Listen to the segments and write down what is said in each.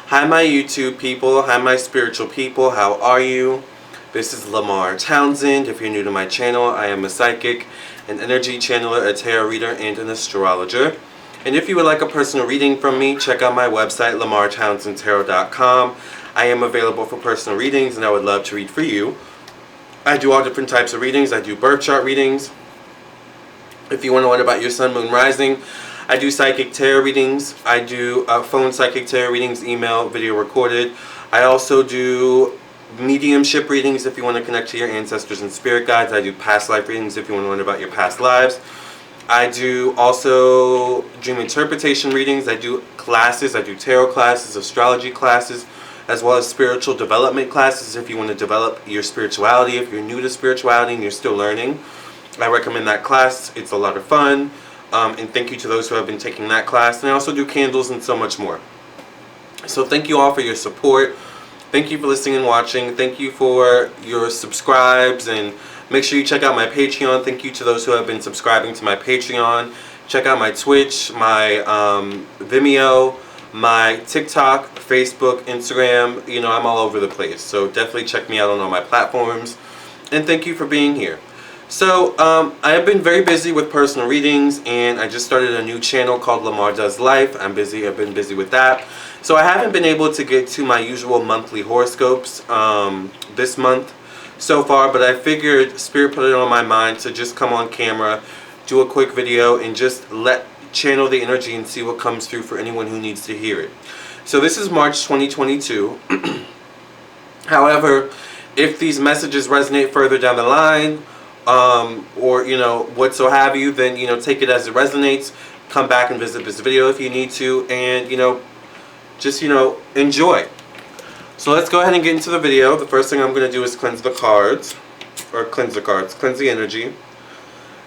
Hi my YouTube people, hi my spiritual people, how are you? This is Lamarr Townsend. If you're new to my channel, I am a psychic, an energy channeler, a tarot reader, and an astrologer. And if you would like a personal reading from me, check out my website, lamarrtownsendtarot.com. I am available for personal readings and I would love to read for you. I do all different types of readings. I do birth chart readings. If you want to learn about your sun, moon, rising, I do psychic tarot readings. I do phone psychic tarot readings, email, video recorded. I also do mediumship readings if you want to connect to your ancestors and spirit guides. I do past life readings if you want to learn about your past lives. I do also dream interpretation readings. I do classes. I do tarot classes, astrology classes, as well as spiritual development classes if you want to develop your spirituality. If you're new to spirituality and you're still learning, I recommend that class. It's a lot of fun. And thank you to those who have been taking that class. And I also do candles and so much more. So thank you all for your support. Thank you for listening and watching. Thank you for your subscribes. And make sure you check out my Patreon. Thank you to those who have been subscribing to my Patreon. Check out my Twitch, my Vimeo, my TikTok, Facebook, Instagram. You know, I'm all over the place. So definitely check me out on all my platforms. And thank you for being here. So, I have been very busy with personal readings, and I just started a new channel called Lamarr Does Life. I've been busy with that. So I haven't been able to get to my usual monthly horoscopes this month so far, but I figured Spirit put it on my mind to just come on camera, do a quick video, and just channel the energy and see what comes through for anyone who needs to hear it. So this is March 2022. However, if these messages resonate further down the line, or you know, what so have you, then you know, take it as it resonates. Come back and visit this video if you need to, and you know, just enjoy. So let's go ahead and get into the video. The first thing I'm going to do is cleanse the cards, cleanse the energy.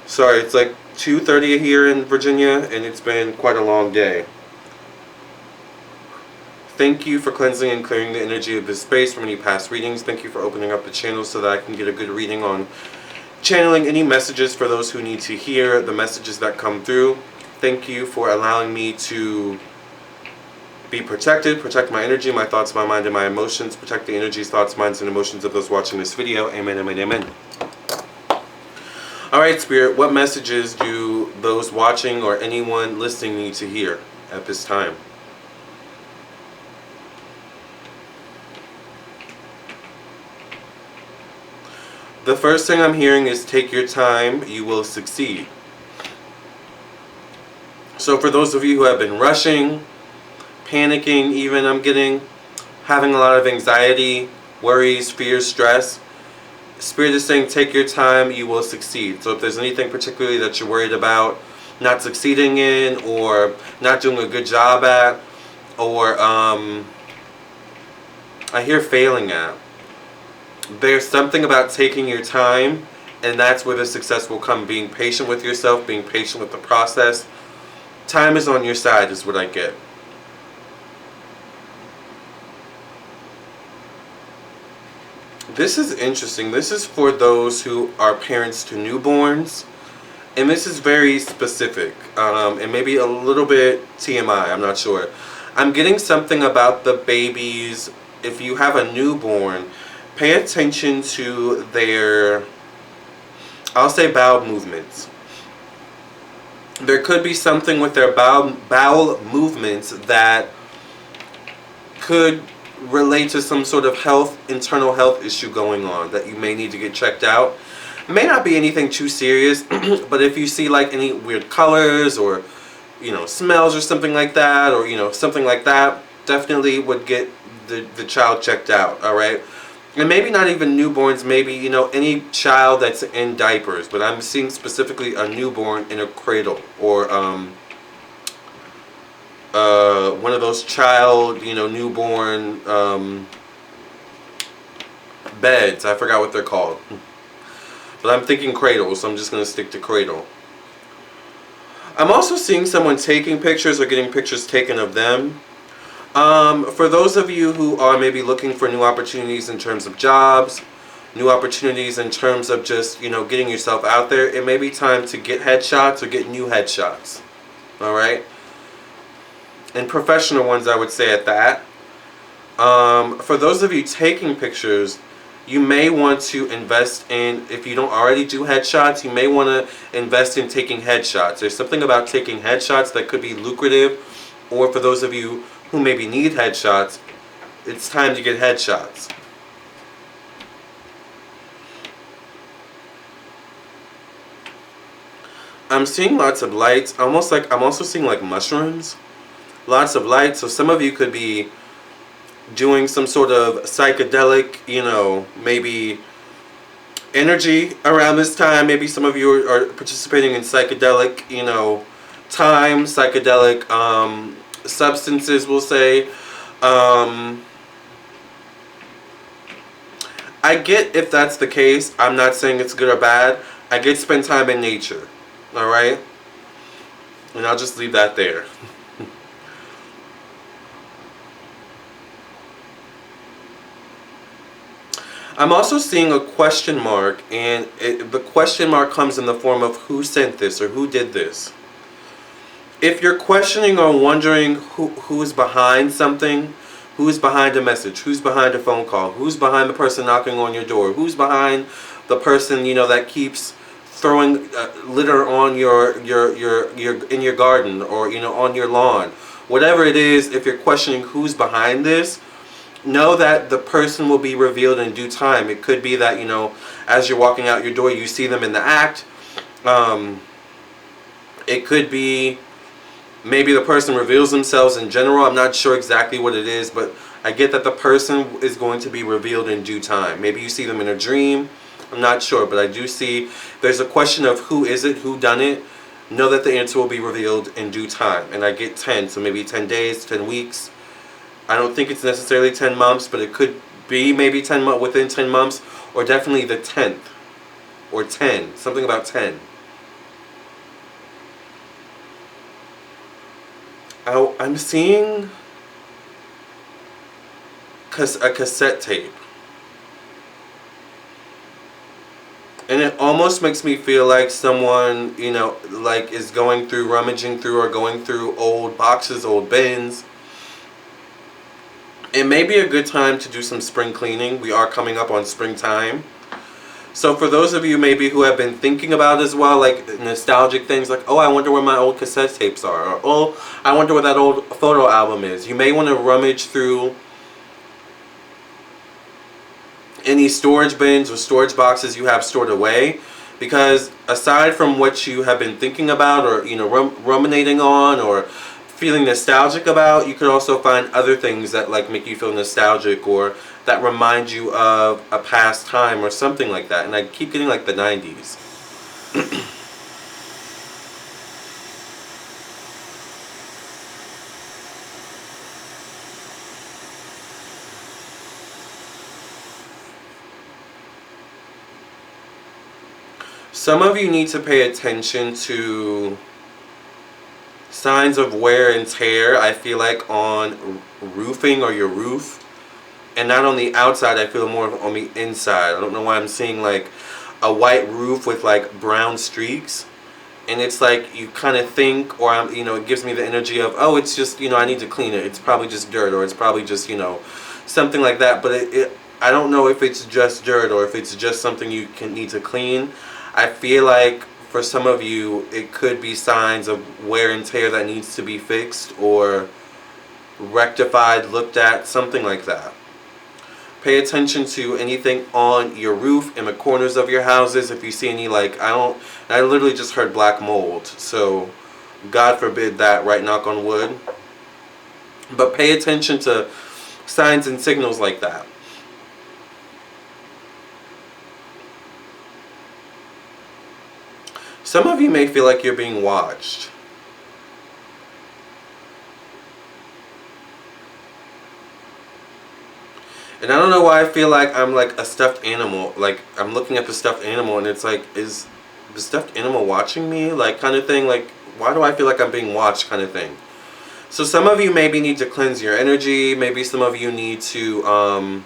Sorry, it's like 2:30 here in Virginia, and it's been quite a long day. Thank you for cleansing and clearing the energy of this space from any past readings. Thank you for opening up the channel so that I can get a good reading on channeling any messages for those who need to hear the messages that come through. Thank you for allowing me to be protected, protect my energy, my thoughts, my mind, and my emotions, protect the energies, thoughts, minds, and emotions of those watching this video. Amen, amen, amen. Alright, Spirit, what messages do those watching or anyone listening need to hear at this time? The first thing I'm hearing is take your time, you will succeed. So for those of you who have been rushing, panicking even, having a lot of anxiety, worries, fears, stress, Spirit is saying take your time, you will succeed. So if there's anything particularly that you're worried about not succeeding in, or not doing a good job at, or I hear failing at, there's something about taking your time, and that's where the success will come. Being patient with yourself, being patient with the process. Time is on your side is what I get. This is interesting. This is for those who are parents to newborns, and this is very specific, and maybe a little bit TMI, I'm not sure. I'm getting something about the babies. If you have a newborn, pay attention to their, I'll say, bowel movements. There could be something with their bowel movements that could relate to some sort of internal health issue going on that you may need to get checked out. It may not be anything too serious, but if you see like any weird colors or, you know, smells or something like that, or, you know, something like that, definitely would get the child checked out, alright? And maybe not even newborns, maybe, you know, any child that's in diapers, but I'm seeing specifically a newborn in a cradle, or one of those child, you know, newborn beds. I forgot what they're called, but I'm thinking cradle, so I'm just going to stick to cradle. I'm also seeing someone taking pictures or getting pictures taken of them. For those of you who are maybe looking for new opportunities in terms of jobs, new opportunities in terms of just, you know, getting yourself out there, it may be time to get headshots or get new headshots. Alright? And professional ones, I would say, at that. For those of you taking pictures, you may want to invest in, if you don't already do headshots, you may want to invest in taking headshots. There's something about taking headshots that could be lucrative, or for those of you who maybe need headshots, it's time to get headshots. I'm seeing lots of lights, almost like I'm also seeing like mushrooms. Lots of lights, so some of you could be doing some sort of psychedelic, you know, maybe energy around this time. Maybe some of you are participating in psychedelic, you know, time, psychedelic substances, we'll say. I get if that's the case. I'm not saying it's good or bad. I get spend time in nature. Alright? And I'll just leave that there. I'm also seeing a question mark, and the question mark comes in the form of who sent this or who did this. If you're questioning or wondering who is behind something, who is behind a message, who's behind a phone call, who's behind the person knocking on your door, who's behind the person, you know, that keeps throwing litter on your in your garden, or, you know, on your lawn, whatever it is, if you're questioning who's behind this, know that the person will be revealed in due time. It could be that, you know, as you're walking out your door, you see them in the act. It could be maybe the person reveals themselves in general. I'm not sure exactly what it is, but I get that the person is going to be revealed in due time. Maybe you see them in a dream. I'm not sure, but I do see there's a question of who is it, who done it. Know that the answer will be revealed in due time. And I get 10, so maybe 10 days, 10 weeks. I don't think it's necessarily 10 months, but it could be maybe 10 months, within 10 months, or definitely the 10th, or 10, something about 10. I'm seeing a cassette tape. And it almost makes me feel like someone, you know, like is going through, rummaging through, or going through old boxes, old bins. It may be a good time to do some spring cleaning. We are coming up on springtime. So for those of you maybe who have been thinking about as well, like nostalgic things, like, oh, I wonder where my old cassette tapes are, or, oh, I wonder where that old photo album is. You may want to rummage through any storage bins or storage boxes you have stored away, because aside from what you have been thinking about, or, you know, ruminating on, or feeling nostalgic about, you could also find other things that like make you feel nostalgic, or that remind you of a past time or something like that. And I keep getting like the 90s. Some of you need to pay attention to signs of wear and tear, I feel like, on roofing or your roof. And not on the outside, I feel more on the inside. I don't know why I'm seeing like a white roof with like brown streaks. And it's like you kind of think, or you know, it gives me the energy of, oh, it's just, you know, I need to clean it. It's probably just dirt, or it's probably just, you know, something like that. But I don't know if it's just dirt or if it's just something you need to clean. I feel like for some of you, it could be signs of wear and tear that needs to be fixed or rectified, looked at, something like that. Pay attention to anything on your roof, in the corners of your houses. If you see any, like, I literally just heard black mold. So, God forbid that, right? Knock on wood. But pay attention to signs and signals like that. Some of you may feel like you're being watched. And I don't know why I feel like I'm like a stuffed animal. Like, I'm looking at the stuffed animal and it's like, is the stuffed animal watching me? Like, kind of thing. Like, why do I feel like I'm being watched, kind of thing? So some of you maybe need to cleanse your energy. Maybe some of you need to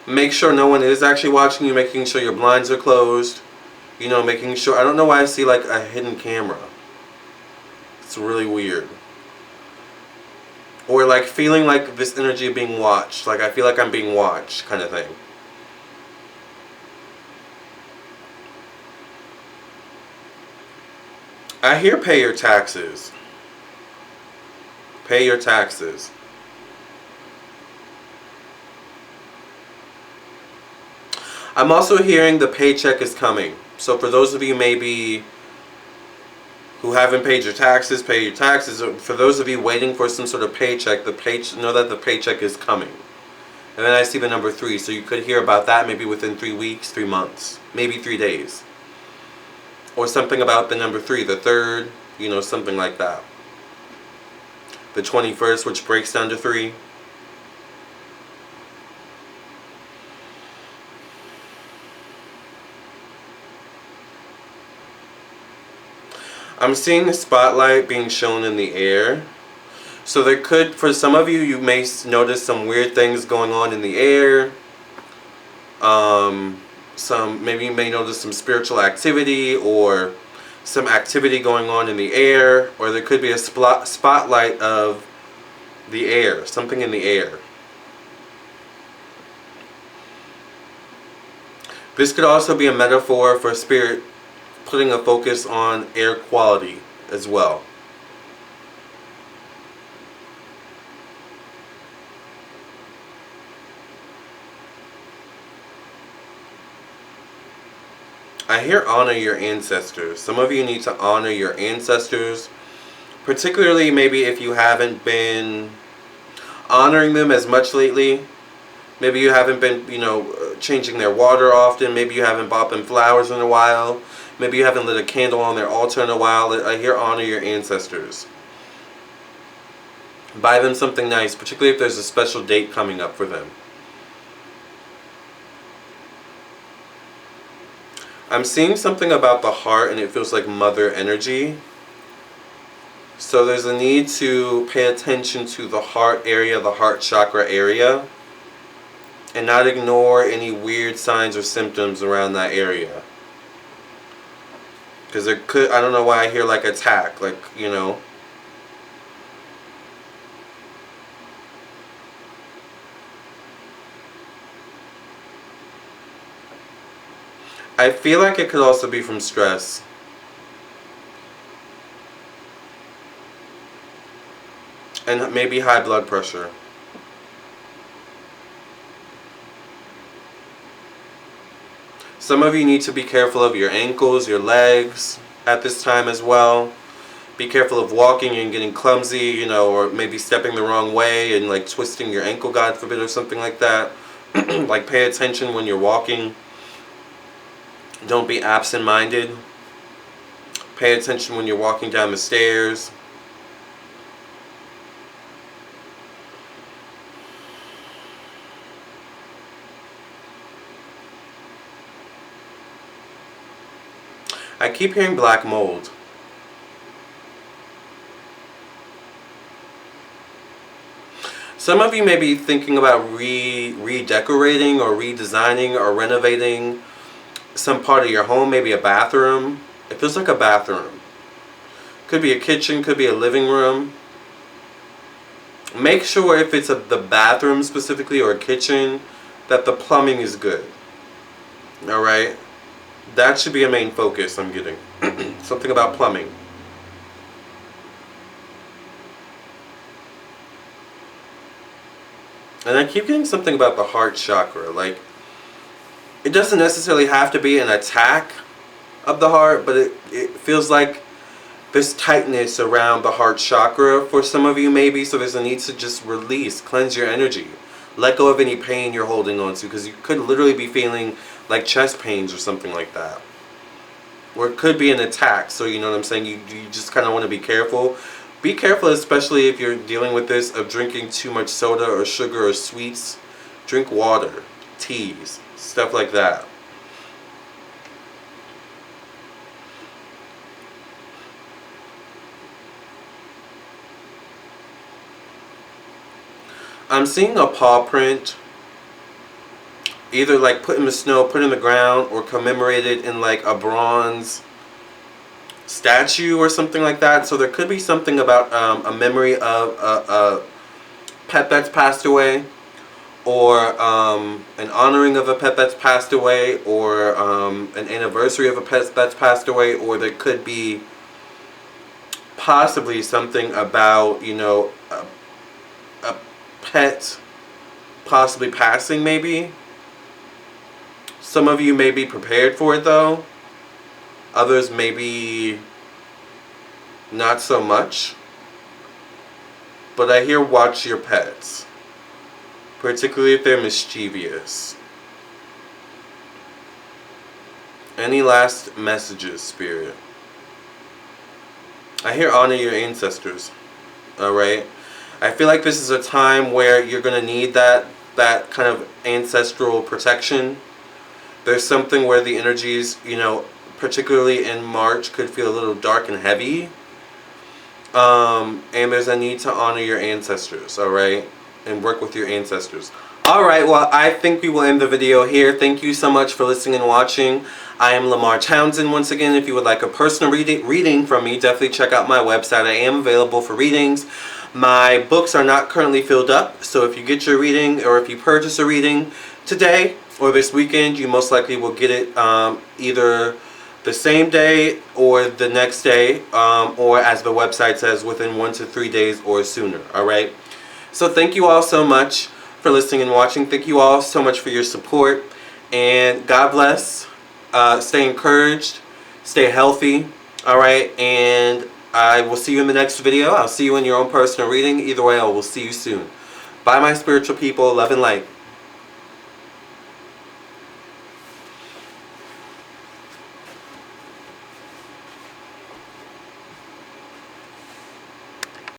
make sure no one is actually watching you. Making sure your blinds are closed. You know, making sure. I don't know why I see like a hidden camera. It's really weird. Or like feeling like this energy of being watched. Like I feel like I'm being watched kind of thing. I hear pay your taxes. Pay your taxes. I'm also hearing the paycheck is coming. So for those of you maybe who haven't paid your taxes, pay your taxes. For those of you waiting for some sort of paycheck, know that the paycheck is coming. And then I see the number 3, so you could hear about that maybe within 3 weeks, 3 months, maybe 3 days. Or something about the number 3, the 3rd, you know, something like that. The 21st, which breaks down to 3. I'm seeing the spotlight being shown in the air. So there could, for some of you, you may notice some weird things going on in the air. Maybe you may notice some spiritual activity or some activity going on in the air. Or there could be a spotlight of the air, something in the air. This could also be a metaphor for spirit putting a focus on air quality as well. I hear honor your ancestors. Some of you need to honor your ancestors, particularly maybe if you haven't been honoring them as much lately. Maybe you haven't been, changing their water often. Maybe you haven't bought them flowers in a while. Maybe you haven't lit a candle on their altar in a while. I hear honor your ancestors. Buy them something nice, particularly if there's a special date coming up for them. I'm seeing something about the heart, and it feels like mother energy. So there's a need to pay attention to the heart area, the heart chakra area, and not ignore any weird signs or symptoms around that area. Because there could, I don't know why I hear like attack, like, I feel like it could also be from stress. And maybe high blood pressure. Some of you need to be careful of your ankles, your legs at this time as well. Be careful of walking and getting clumsy, or maybe stepping the wrong way and like twisting your ankle, God forbid, or something like that. Like pay attention when you're walking. Don't be absent-minded. Pay attention when you're walking down the stairs. I keep hearing black mold. Some of you may be thinking about redecorating or redesigning or renovating some part of your home, maybe a bathroom. It feels like a bathroom. Could be a kitchen, could be a living room. Make sure if it's the bathroom specifically or a kitchen that the plumbing is good. Alright? That should be a main focus I'm getting. Something about plumbing. And I keep getting something about the heart chakra. Like, it doesn't necessarily have to be an attack of the heart, but it feels like there's tightness around the heart chakra for some of you maybe, so there's a need to just release, cleanse your energy. Let go of any pain you're holding on to, because you could literally be feeling like chest pains or something like that. Or it could be an attack, so you know what I'm saying, you just kind of want to be careful. Be careful, especially if you're dealing with this, of drinking too much soda or sugar or sweets. Drink water, teas, stuff like that. I'm seeing a paw print, either like put in the snow, put in the ground, or commemorated in like a bronze statue or something like that. So there could be something about a memory of pet that's passed away, or an honoring of a pet that's passed away, or an anniversary of a pet that's passed away, or there could be possibly something about, you know, a pet possibly passing, maybe. Some of you may be prepared for it though. Others maybe not so much. But I hear watch your pets, particularly if they're mischievous. Any last messages, Spirit? I hear honor your ancestors. Alright? I feel like this is a time where you're going to need that kind of ancestral protection. There's something where the energies, you know, particularly in March, could feel a little dark and heavy. And there's a need to honor your ancestors, alright? And work with your ancestors. Alright, well, I think we will end the video here. Thank you so much for listening and watching. I am Lamarr Townsend. Once again, if you would like a personal reading from me, definitely check out my website. I am available for readings. My books are not currently filled up, so if you get your reading or if you purchase a reading today or this weekend, you most likely will get it either the same day or the next day, or as the website says, within 1 to 3 days or sooner. Alright? So thank you all so much for listening and watching. Thank you all so much for your support. And God bless. Stay encouraged. Stay healthy. Alright? And I will see you in the next video. I'll see you in your own personal reading. Either way, I will see you soon. Bye, my spiritual people. Love and light.